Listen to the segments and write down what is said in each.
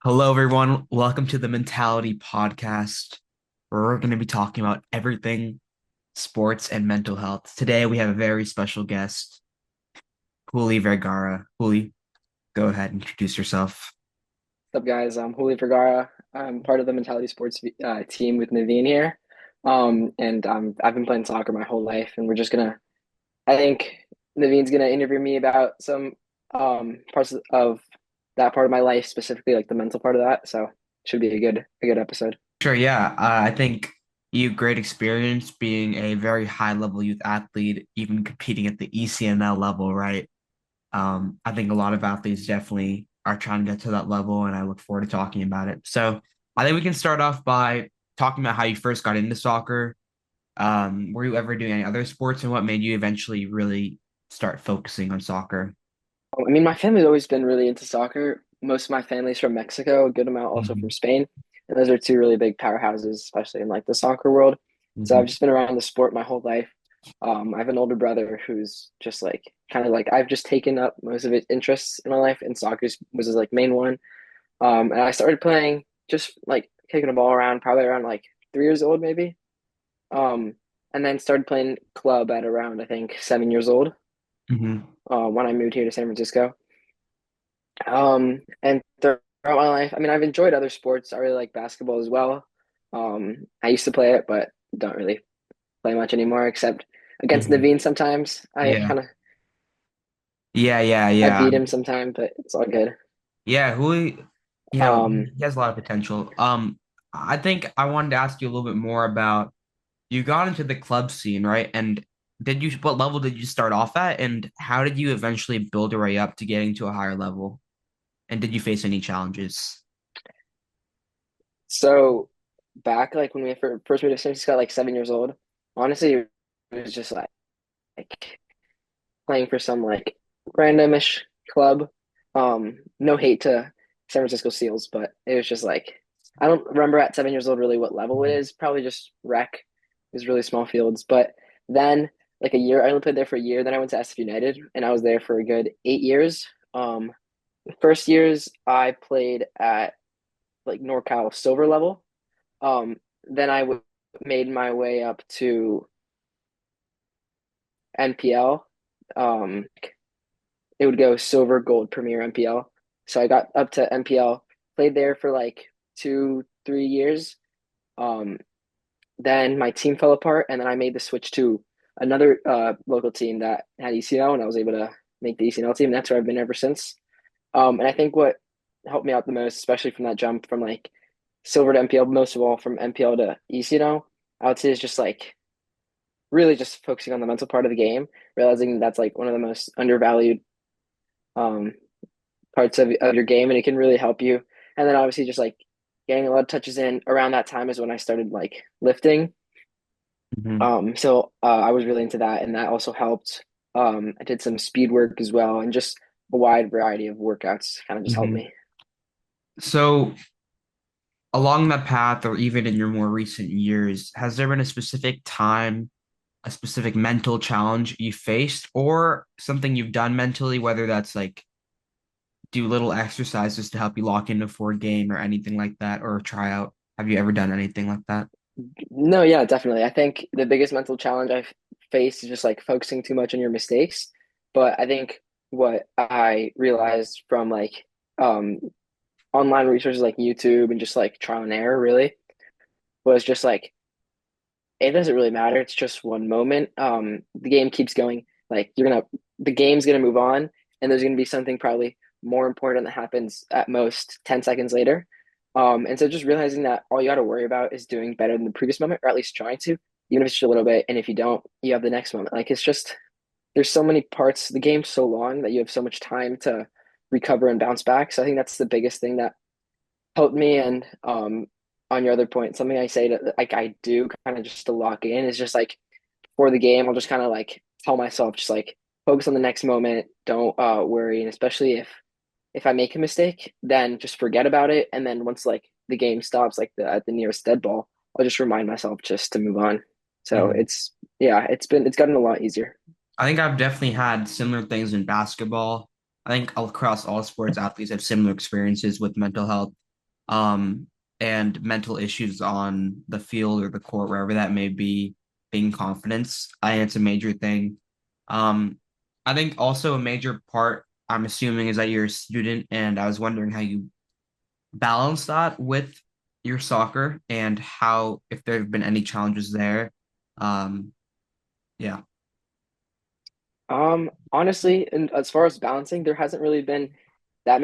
Hello, everyone. Welcome to the Mentality Podcast, where we're going to be talking about everything sports and mental health. Today, we have a very special guest, Juli Vergara. Juli, go ahead and introduce yourself. What's up, guys? I'm Juli Vergara. I'm part of the Mentality Sports team with Naveen here. And I've been playing soccer my whole life, and I think Naveen's gonna interview me about some parts of that part of my life, specifically like the mental part of that. So should be a good episode. Sure, yeah. I think you have great experience being a very high-level youth athlete, even competing at the ECNL level, right? I think a lot of athletes definitely are trying to get to that level, and I look forward to talking about it. So I think we can start off by talking about how you first got into soccer. Were you ever doing any other sports, and what made you eventually really start focusing on soccer? I mean, my family's always been really into soccer. Most of my family's from Mexico, a good amount also from Hmm. Spain. And those are two really big powerhouses, especially in like the soccer world. So Hmm. I've just been around the sport my whole life. I have an older brother who's just like kind of like I've just taken up most of his interests in my life, and soccer was his like main one. And I started playing just like kicking a ball around, probably around like 3 years old, maybe. Um, and then started playing club at around I think 7 years old, Hmm. when I moved here to San Francisco. And throughout my life, I mean, I've enjoyed other sports. I really like basketball as well. I used to play it, but don't really play much anymore, except against Hmm. Naveen sometimes. Yeah. Yeah, yeah, I yeah. beat him sometimes, but it's all good. Yeah, Um, he has a lot of potential. I think I wanted to ask you a little bit more about you got into the club scene, right? And what level did you start off at, and how did you eventually build your way up to getting to a higher level? And did you face any challenges? so back like when we first moved to San Francisco, like 7 years old, honestly, it was just like playing for some like randomish club. No hate to San Francisco Seals, but it was just like I don't remember at 7 years old really what level it Mhm. is. Probably just rec. It was really small fields. But then like a year, I only played there for a year. Then I went to SF United and I was there for a good 8 years. The first years I played at like NorCal silver level. Then made my way up to NPL. Um, it would go silver, gold, premier, MPL. So I got up to MPL, played there for like 2, 3 years. Um, then my team fell apart, and then I made the switch to another local team that had ECNL, and I was able to make the ECNL team. That's where I've been ever since. And I think what helped me out the most, especially from that jump from like silver to MPL, most of all from MPL to ECNL, I would say is just like really just focusing on the mental part of the game, realizing that's like one of the most undervalued um, parts of your game, and it can really help you. And then obviously just like getting a lot of touches in around that time is when I started like lifting. Mhm. I was really into that, and that also helped. I did some speed work as well, and just a wide variety of workouts kind of just helped Mhm. me. So, along that path, or even in your more recent years, has there been a specific time, a specific mental challenge you faced, or something you've done mentally, whether that's like do little exercises to help you lock into for a game or anything like that, or try out? Have you ever done anything like that? No, yeah, definitely. I think the biggest mental challenge I've faced is just like focusing too much on your mistakes. But I think what I realized from like um, online resources like YouTube and just like trial and error really was just like it doesn't really matter. It's just one moment. The game keeps going. Like the game's gonna move on, and there's gonna be something probably more important that happens at most 10 seconds later. And so just realizing that all you got to worry about is doing better than the previous moment, or at least trying to, even if it's just a little bit. And if you don't, you have the next moment. Like it's just there's so many parts. The game's so long that you have so much time to recover and bounce back. So I think that's the biggest thing that helped me. And on your other point, something I say to like I do kind of just to lock in is just like for the game, I'll just kind of like tell myself just like focus on the next moment, don't worry, and especially if I make a mistake, then just forget about it. And then once like the game stops, like at the nearest dead ball, I'll just remind myself just to move on. So Mhm. it's gotten a lot easier. I think I've definitely had similar things in basketball. I think across all sports, athletes have similar experiences with mental health. um, and mental issues on the field or the court, wherever that may be, being confidence. I think it's a major thing. Um, I think also a major part, I'm assuming, is that you're a student, and I was wondering how you balance that with your soccer and how, if there have been any challenges there. Um, yeah. Honestly, and as far as balancing, there hasn't really been that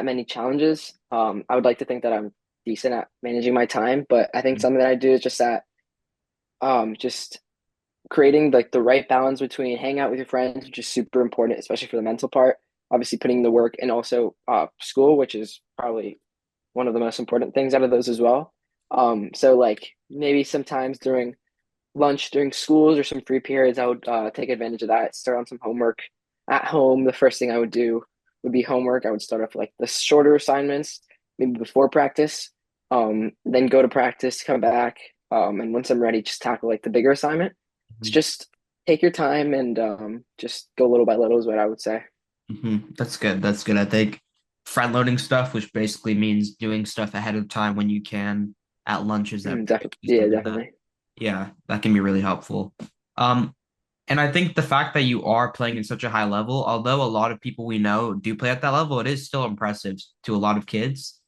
many challenges. I would like to think that I'm decent at managing my time, but I think something that I do is just that just creating like the right balance between hanging out with your friends, which is super important, especially for the mental part. Obviously, putting the work and also school, which is probably one of the most important things out of those as well. So like maybe sometimes during lunch during schools or some free periods, I would take advantage of that, start on some homework at home. The first thing I would do would be homework. I would start off like the shorter assignments, maybe before practice, then go to practice, come back, and once I'm ready, just tackle like the bigger assignment. It's just take your time and just go little by little is what I would say. That's good. That's good. I think front loading stuff, which basically means doing stuff ahead of time when you can at lunches, that Definitely, is yeah, something that, definitely. yeah, that can be really helpful. Um, and I think the fact that you are playing at such a high level, although a lot of people we know do play at that level, it is still impressive to a lot of kids.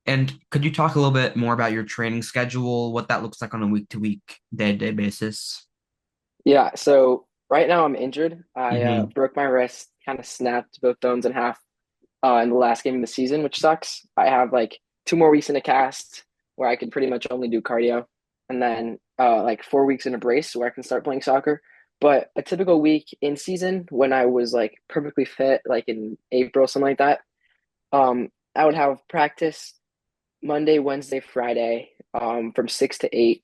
And could you talk a little bit more about your training schedule, what that looks like on a week to week, day to day basis? Yeah, so right now I'm injured. I Hmm. broke my wrist, kind of snapped both bones in half in the last game of the season, which sucks. I have like 2 more weeks in a cast where I can pretty much only do cardio, and then like 4 weeks in a brace where I can start playing soccer. But a typical week in season when I was like perfectly fit, like in April, something like that, I would have practice Monday, Wednesday, Friday, from 6 to 8,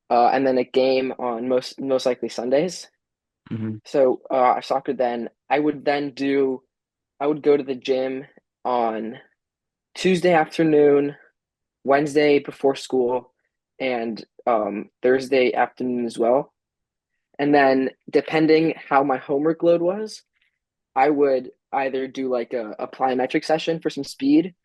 and then a game on most likely Sundays. Hmm. So soccer then I would go to the gym on Tuesday afternoon, Wednesday before school, and Thursday afternoon as well. And then depending how my homework load was, I would either do like a plyometric session for some speed,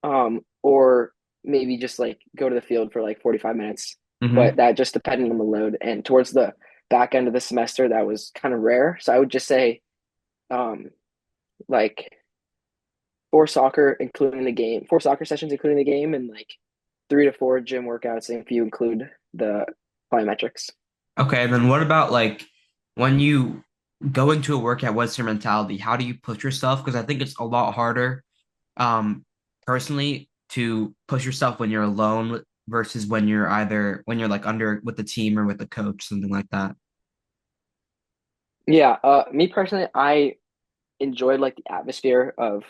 or maybe just like go to the field for like 45 minutes. But Hmm. that just depended on the load. And towards the back end of the semester, that was kind of rare. So I would just say um, like four soccer sessions including the game, and like 3 to 4 gym workouts if you include the plyometrics. Okay, then what about like when you go into a workout, what's your mentality? How do you push yourself? Because I think it's a lot harder, um, personally, to push yourself when you're alone versus when you're either when you're like under with the team or with the coach, something like that. Yeah, me personally, I enjoyed like the atmosphere of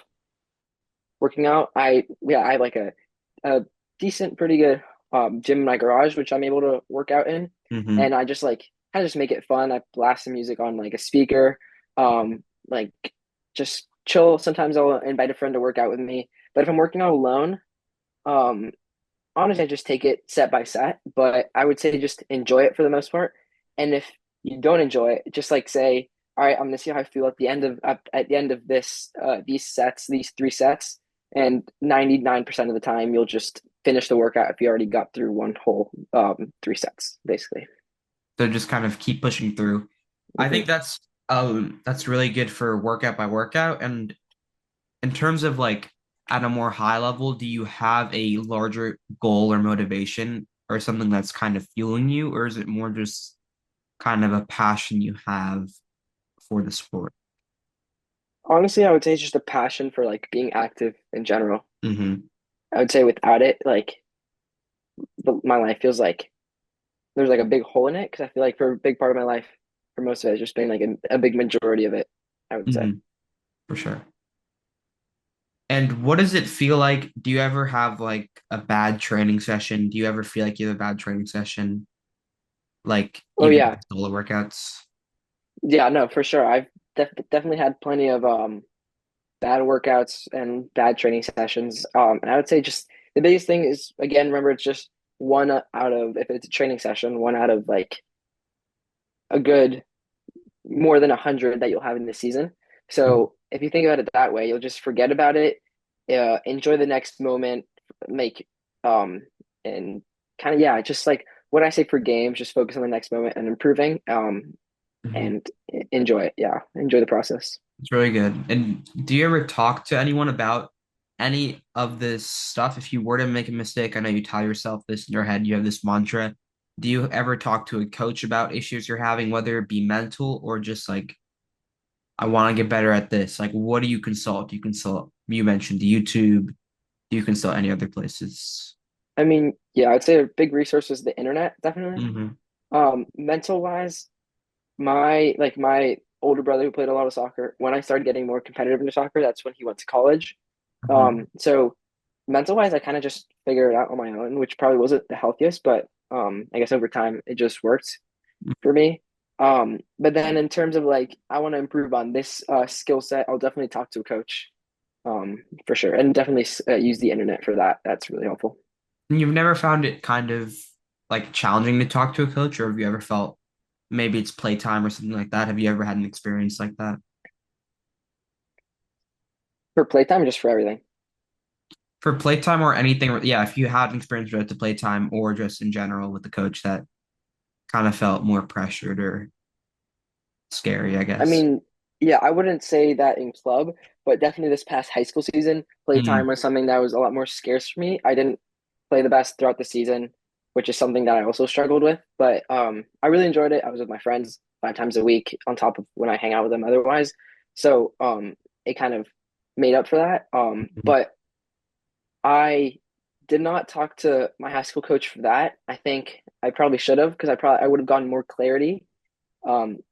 working out. I like a decent, pretty good gym in my garage, which I'm able to work out in, Hmm. and I just like kind of just make it fun. I blast some music on like a speaker, like just chill. Sometimes I'll invite a friend to work out with me, but if I'm working out alone, um, honestly, I just take it set by set. But I would say just enjoy it for the most part, and if you don't enjoy it, just like say, all right, I'm gonna see how I feel at the end of these 3 sets, and 99% of the time you'll just finish the workout if you already got through one whole 3 sets, basically. So just kind of keep pushing through. I Hmm. think that's really good for workout by workout. And in terms of like at a more high level, do you have a larger goal or motivation or something that's kind of fueling you, or is it more just kind of a passion you have for the sport? Honestly, I would say it's just a passion for like being active in general. Hmm. I would say without it, like my life feels like there's like a big hole in it because I feel like for a big part of my life, for most of it, it's just been like a big majority of it, I would say. Hmm. For sure. And what does it feel like? Do you ever have like a bad training session? Do you ever feel like you have a bad training session, like Oh even yeah, solo workouts? yeah, no, for sure. I've definitely had plenty of bad workouts and bad training sessions. And I would say just the biggest thing is again, remember it's just one out of if it's a training session, one out of like a good more than 100 that you'll have in the season. So if you think about it that way, you'll just forget about it, enjoy the next moment, make um and kind of yeah, just like what I say for games, just focus on the next moment and improving Mhm. and enjoy it. Yeah, enjoy the process. It's really good. And do you ever talk to anyone about any of this stuff? If you were to make a mistake, I know you tell yourself this in your head, you have this mantra. Do you ever talk to a coach about issues you're having, whether it be mental or just like, I want to get better at this? Like, what do you consult? Do you consult, you mentioned YouTube. Do you consult any other places? I mean, yeah, I'd say a big resource is the internet, definitely. Hmm. Mental wise, my older brother who played a lot of soccer, when I started getting more competitive into soccer, that's when he went to college. Hmm. So mental wise, I kind of just figured it out on my own, which probably wasn't the healthiest, but I guess over time it just worked for me. But then in terms of like I want to improve on this skill set, I'll definitely talk to a coach, for sure, and definitely use the internet for that. That's really helpful. And you've never found it kind of like challenging to talk to a coach, or have you ever felt maybe it's playtime or something like that? Have you ever had an experience like that? For playtime, or just for everything. For playtime or anything, yeah, if you had an experience with the playtime or just in general with the coach that kind of felt more pressured or scary, I I guess. mean, yeah, I wouldn't say that in club, but definitely this past high school season, playtime Mm, was something that was a lot more scarce for me. I didn't play the best throughout the season, which is something that I also struggled with. But I really enjoyed it. I was with my friends 5 times a week on top of when I hang out with them otherwise. So it kind of made up for that. mhm, But I did not talk to my high school coach for that. I think I probably should have because I would have gotten more clarity.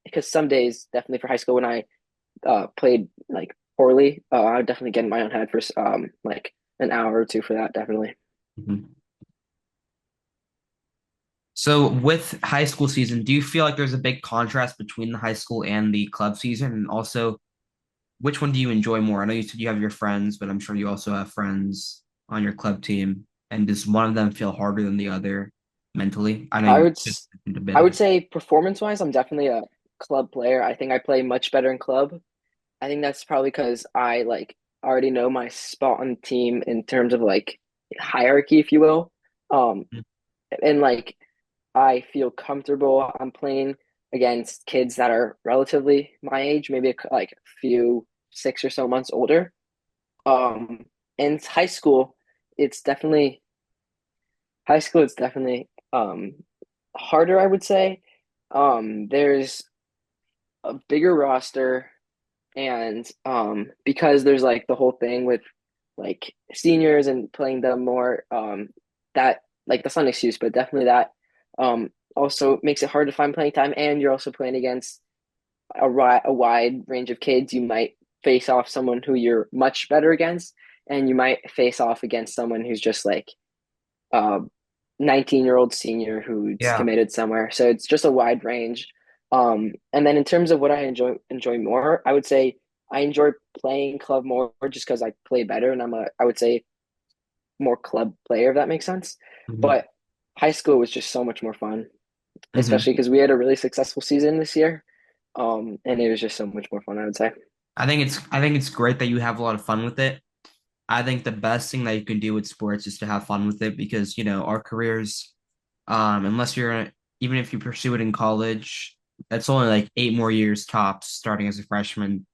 Because some days, definitely for high school, when I played like poorly, I would definitely get in my own head for like an hour or two for that, definitely. mhm. So with high school season, do you feel like there's a big contrast between the high school and the club season? And also, which one do you enjoy more? I know you said you have your friends, but I'm sure you also have friends on your club team. And does one of them feel harder than the other mentally? I know I you would just s- mentioned a bit I of would it. say performance wise, I'm definitely a club player. I think I play much better in club. I think that's probably because I like already know my spot on the team in terms of like hierarchy, if you will. Um, and like I feel comfortable. I'm playing against kids that are relatively my age, maybe like a few 6 or so months older. Um, and it's definitely high school. It's definitely harder, I would say. There's a bigger roster, and because there's like the whole thing with like seniors and playing them more, that like that's not an excuse, but definitely that also makes it hard to find playing time. And you're also playing against a wide range of kids. You might face off someone who you're much better against, and you might face off against someone who's just like a 19-year-old senior who's Yeah. committed somewhere. So it's just a wide range. And then in terms of what I enjoy more, I would say I enjoy playing club more just because I play better and I would say more club player, if that makes sense. Mhm. But high school was just so much more fun, Mhm. especially because we had a really successful season this year. And it was just so much more fun, I would say. I think it's great that you have a lot of fun with it. I think the best thing that you can do with sports is to have fun with it because, our careers, unless even if you pursue it in college, that's only like 8 more years tops starting as a freshman.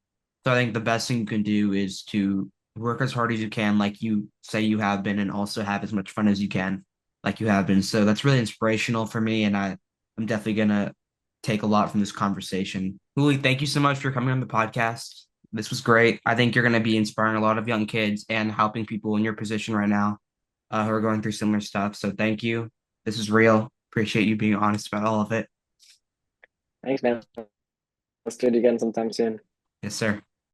So I think the best thing you can do is to work as hard as you can, like you say you have been, and also have as much fun as you can, like you have been. So that's really inspirational for me, and I'm definitely gonna take a lot from this conversation. Juli, thank you so much for coming on the podcast. This was great. I think you're gonna be inspiring a lot of young kids and helping people in your position right now, who are going through similar stuff. So thank you. This is real. Appreciate you being honest about all of it. Thanks, man. Let's do it again sometime soon. Yes, sir.